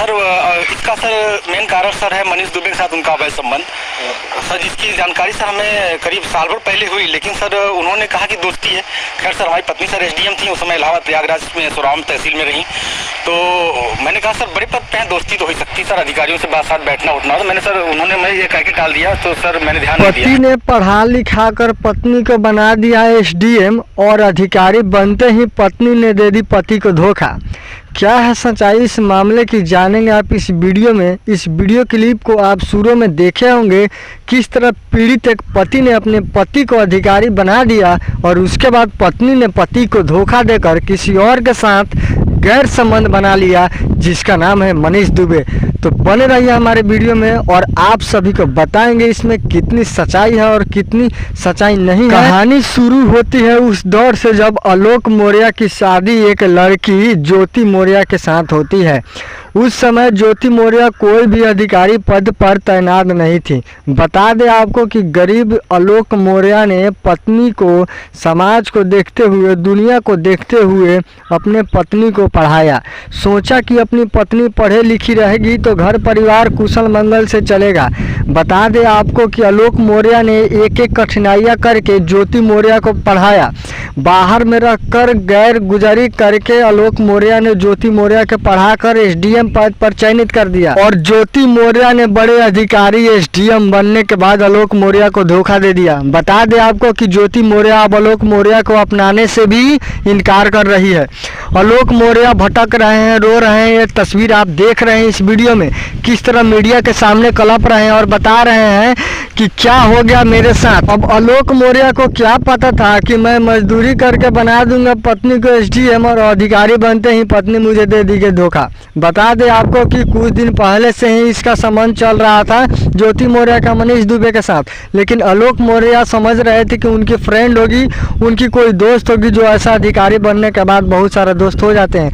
Sir इसका sir main कारण sir है मनीष दुबे के साथ उनका अवैध संबंध सर, जिसकी जानकारी सर हमें करीब साल भर पहले हुई, लेकिन सर उन्होंने कहा कि दोस्ती है। खैर सर हमारी पत्नी सर एसडीएम थी उस समय, इलाहाबाद प्रयागराज में सुराम तहसील में रही, तो मैंने कहा सर बड़े पद पे हैं, दोस्ती तो हो सकती सर, अधिकारियों से बात साथ बैठना उठना, तो मैंने सर उन्होंने मैं ये कह के टाल दिया, तो सर मैंने ध्यान नहीं दिया। पति ने पढ़ा लिखा कर पत्नी को बना दिया एसडीएम और अधिकारी बनते ही पत्नी ने दे दी पति को धोखा। क्या है सच्चाई इस मामले की, जानेंगे आप इस वीडियो में। इस वीडियो क्लिप को आप शुरू में देखे होंगे, किस तरह पीड़ित एक पति ने अपने पति को अधिकारी बना दिया और उसके बाद पत्नी ने पति को धोखा देकर किसी और के साथ गैर संबंध बना लिया, जिसका नाम है मनीष दुबे। तो बने रहिए हमारे वीडियो में और आप सभी को बताएंगे इसमें कितनी सच्चाई है और कितनी सच्चाई नहीं है। कहानी शुरू होती है उस दौर से जब आलोक मौर्य की शादी एक लड़की ज्योति मौर्य के साथ होती है। उस समय ज्योति मौर्य कोई भी अधिकारी पद पर तैनात नहीं थी। बता दें आपको कि गरीब आलोक मौर्य ने पत्नी को, समाज को देखते हुए, दुनिया को देखते हुए अपने पत्नी को पढ़ाया। सोचा कि अपनी पत्नी पढ़े लिखी रहेगी तो घर परिवार कुशल मंगल से चलेगा। बता दें आपको कि आलोक मौर्य ने एक एक कठिनाइयाँ करके ज्योति मौर्य को पढ़ाया। बाहर में रखकर गैर गुजारी करके आलोक मौर्य ने ज्योति मौर्य के पढ़ाकर एसडीएम पद पर चयनित कर दिया और ज्योति मौर्य ने बड़े अधिकारी एसडीएम बनने के बाद आलोक मौर्य को धोखा दे दिया। बता दें आपको कि ज्योति मौर्य अब आलोक मौर्य को अपनाने से भी इनकार कर रही है। आलोक मौर्य भटक रहे हैं, रो रहे हैं। ये तस्वीर आप देख रहे हैं इस वीडियो में, किस तरह मीडिया के सामने कलप रहे हैं और बता रहे हैं कि क्या हो गया मेरे साथ। अब आलोक मौर्य को क्या पता था कि मैं मजदूरी करके बना दूंगा पत्नी को एसडीएम और अधिकारी बनते ही पत्नी मुझे दे दी धोखा। बता दें आपको कि कुछ दिन पहले से ही इसका संबंध चल रहा था ज्योति मौर्य का मनीष दुबे के साथ, लेकिन आलोक मौर्य समझ रहे थे कि उनकी फ्रेंड होगी, उनकी कोई दोस्त होगी, जो ऐसा अधिकारी बनने के बाद बहुत सारे दोस्त हो जाते हैं।